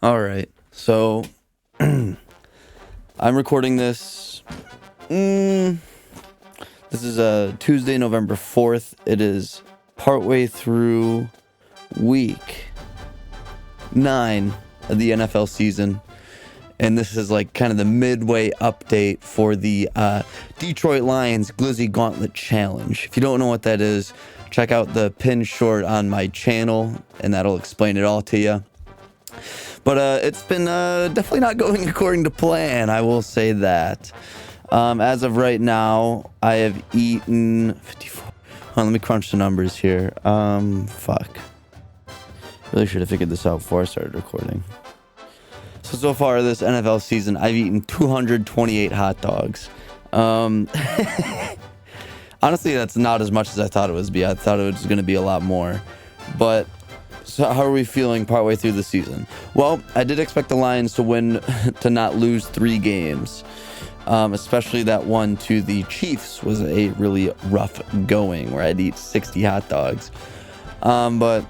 All right. So I'm recording this. This is Tuesday, November 4th. It is partway through week 9 of the NFL season. And this is like kind of the midway update for the Detroit Lions Glizzy Gauntlet Challenge. If you don't know what that is, check out the pin short on my channel, and that'll explain it all to you. But it's been definitely not going according to plan, I will say that. As of right now, I have eaten 54. Hold on, let me crunch the numbers here. Fuck. Really should have figured this out before I started recording. So far this NFL season, I've eaten 228 hot dogs. Honestly, that's not as much as I thought it was. I thought it was going to be a lot more. But so how are we feeling partway through the season? Well, I did expect the Lions to win, to not lose 3 games. Especially that one to the Chiefs was a really rough going where I'd eat 60 hot dogs. But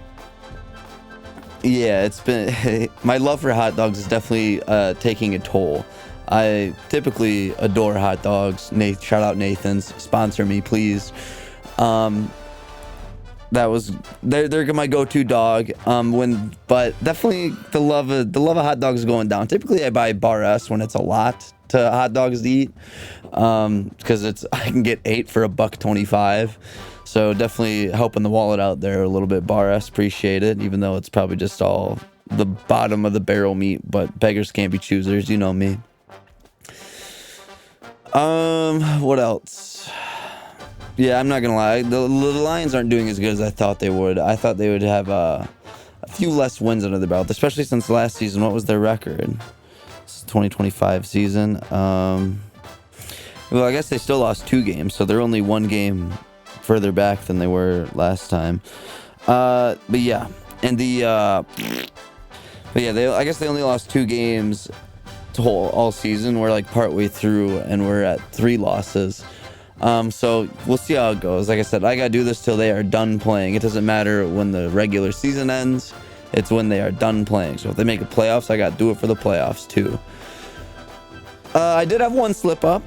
yeah, it's been my love for hot dogs is definitely taking a toll. I typically adore hot dogs. Shout out Nathan's, sponsor me, please. They're my go-to dog. But definitely the love of hot dogs is going down. Typically, I buy Bar S when it's a lot to hot dogs to eat, because I can get 8 for $1.25. So definitely helping the wallet out there a little bit. Bar S, appreciate it, even though it's probably just all the bottom of the barrel meat. But beggars can't be choosers, you know me. What else? Yeah, I'm not gonna lie. The Lions aren't doing as good as I thought they would. I thought they would have a few less wins under the belt, especially since last season. What was their record? It's 2025 season. Well, I guess they still lost 2 games, so they're only 1 game further back than they were last time. But yeah, and I guess they only lost 2 games all season. We're like partway through, and we're at 3 losses. So we'll see how it goes. Like I said, I gotta do this till they are done playing. It doesn't matter when the regular season ends. It's when they are done playing. So if they make the playoffs, I gotta do it for the playoffs too. I did have one slip up.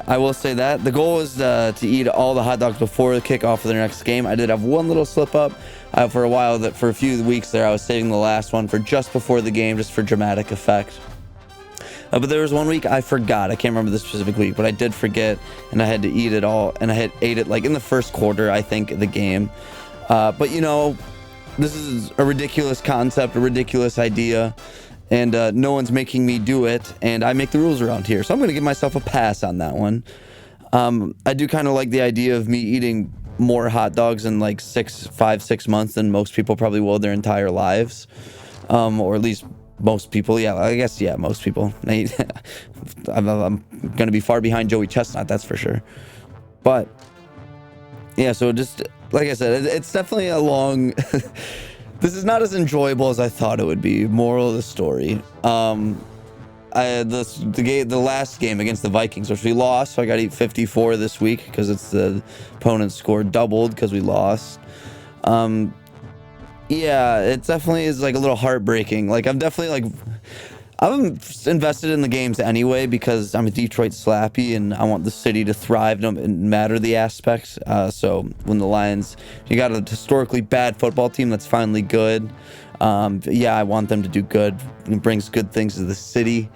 I will say that. The goal was to eat all the hot dogs before the kickoff of the next game. I did have one little slip up. For a while, for a few weeks there, I was saving the last one for just before the game, just for dramatic effect. But there was one week I forgot. I can't remember the specific week, but I did forget, and I had to eat it all. And I had ate it like in the first quarter, I think, of the game. But you know, this is a ridiculous concept, a ridiculous idea, and no one's making me do it. And I make the rules around here, so I'm going to give myself a pass on that one. I do kind of like the idea of me eating more hot dogs in like 5-6 months than most people probably will their entire lives, or at least most people. Yeah, I guess, yeah, most people. I'm gonna be far behind Joey Chestnut, that's for sure. But yeah, so just like I said, it's definitely a long this is not as enjoyable as I thought it would be. Moral of the story, the last game against the Vikings, which we lost, so I got to eat 54 this week because it's the opponent's score doubled because we lost. Yeah, it definitely is like a little heartbreaking. Like I'm invested in the games anyway because I'm a Detroit Slappy and I want the city to thrive no matter the aspect. So when the Lions, you got a historically bad football team that's finally good. Yeah, I want them to do good. It brings good things to the city.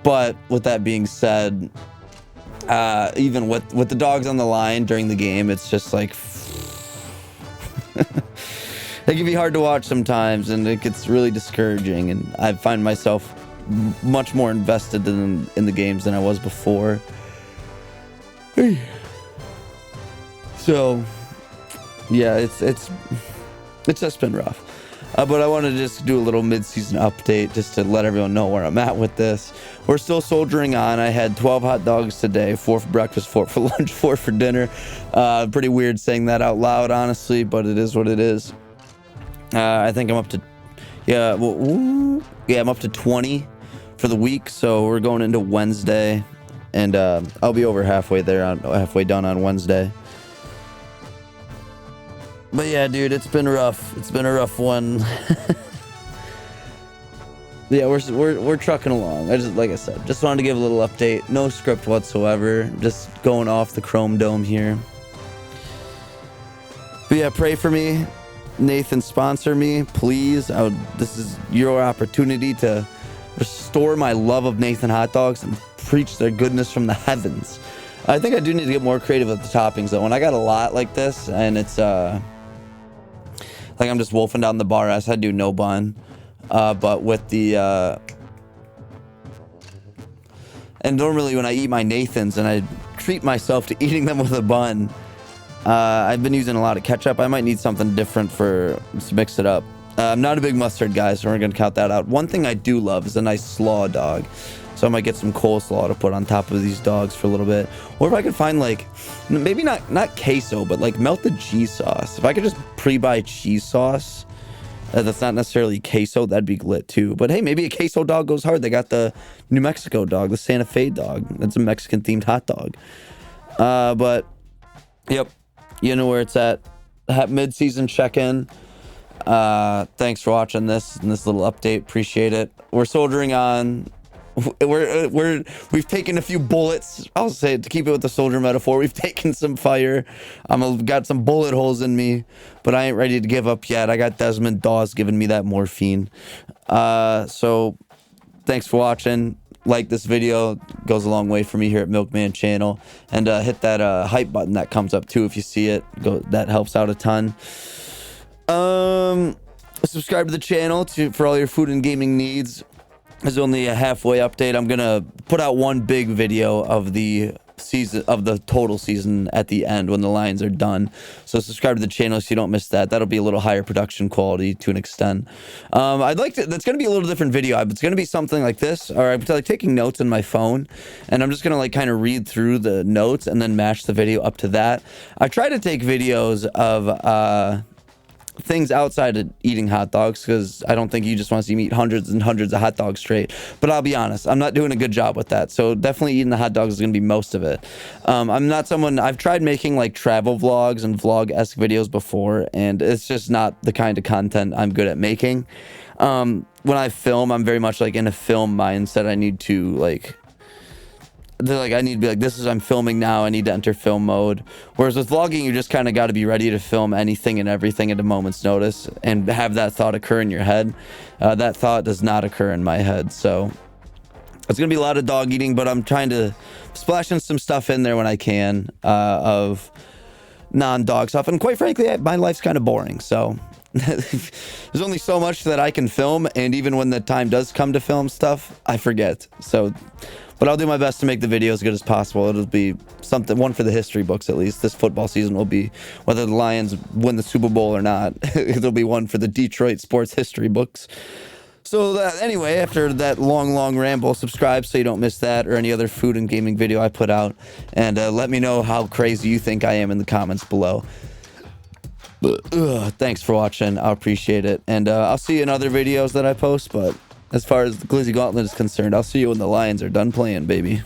But with that being said, even with the dogs on the line during the game, it's just like it can be hard to watch sometimes, and it gets really discouraging. And I find myself much more invested in the games than I was before. So, yeah, it's just been rough. But I want to just do a little mid-season update just to let everyone know where I'm at with this. We're still soldiering on. I had 12 hot dogs today, 4 for breakfast, 4 for lunch, 4 for dinner. Pretty weird saying that out loud, honestly, but it is what it is. I think I'm up to, I'm up to 20 for the week, so we're going into Wednesday, and I'll be over halfway done on Wednesday. But yeah, dude, it's been rough. It's been a rough one. Yeah, we're trucking along. Like I said, just wanted to give a little update. No script whatsoever. Just going off the Chrome Dome here. But yeah, pray for me. Nathan, sponsor me, please. This is your opportunity to restore my love of Nathan hot dogs and preach their goodness from the heavens. I think I do need to get more creative with the toppings though. When I got a lot like this and it's like I'm just wolfing down the bar ass, I do no bun. But with the and normally when I eat my Nathans and I treat myself to eating them with a bun, I've been using a lot of ketchup. I might need something different to mix it up. I'm not a big mustard guy, so we're gonna count that out. One thing I do love is a nice slaw dog, so I might get some coleslaw to put on top of these dogs for a little bit. Or if I could find like, maybe not queso, but like melted cheese sauce. If I could just pre-buy cheese sauce that's not necessarily queso, that'd be lit too. But hey, maybe a queso dog goes hard. They got the New Mexico dog, the Santa Fe dog. That's a Mexican themed hot dog. But yep, you know where it's at. Mid-season check-in. Thanks for watching this and this little update. Appreciate it. We're soldiering on. We've taken a few bullets. I'll say it, to keep it with the soldier metaphor. We've taken some fire. Got some bullet holes in me, but I ain't ready to give up yet. I got Desmond Dawes giving me that morphine. So thanks for watching. Like this video, goes a long way for me here at Milkman Channel, and hit that hype button that comes up too if you see it. That helps out a ton. Subscribe to the channel for all your food and gaming needs. This is only a halfway update. I'm gonna put out one big video of the season, of the total season, at the end when the lines are done. So subscribe to the channel so you don't miss that. That'll be a little higher production quality to an extent. That's gonna be a little different video. It's gonna be something like this, or I'm like taking notes on my phone, and I'm just gonna like kind of read through the notes and then match the video up to that. I try to take videos of things outside of eating hot dogs, because I don't think you just want to see me eat hundreds and hundreds of hot dogs straight. But I'll be honest, I'm not doing a good job with that. So definitely eating the hot dogs is going to be most of it. I'm not someone, I've tried making like travel vlogs and vlog-esque videos before, and it's just not the kind of content I'm good at making. When I film, I'm very much like in a film mindset. I need to like, I need to be like, I'm filming now, I need to enter film mode. Whereas with vlogging, you just kind of got to be ready to film anything and everything at a moment's notice and have that thought occur in your head. That thought does not occur in my head. So it's gonna be a lot of dog eating, but I'm trying to splash in some stuff in there when I can, of non-dog stuff. And quite frankly, my life's kind of boring, so there's only so much that I can film, and even when the time does come to film stuff, I forget. So, but I'll do my best to make the video as good as possible. It'll be one for the history books, at least. This football season will be, whether the Lions win the Super Bowl or not, it'll be one for the Detroit sports history books. So anyway, after that long ramble, subscribe so you don't miss that or any other food and gaming video I put out. And let me know how crazy you think I am in the comments below. Thanks for watching. I appreciate it. And I'll see you in other videos that I post, but as far as the Glizzy Gauntlet is concerned, I'll see you when the Lions are done playing, baby.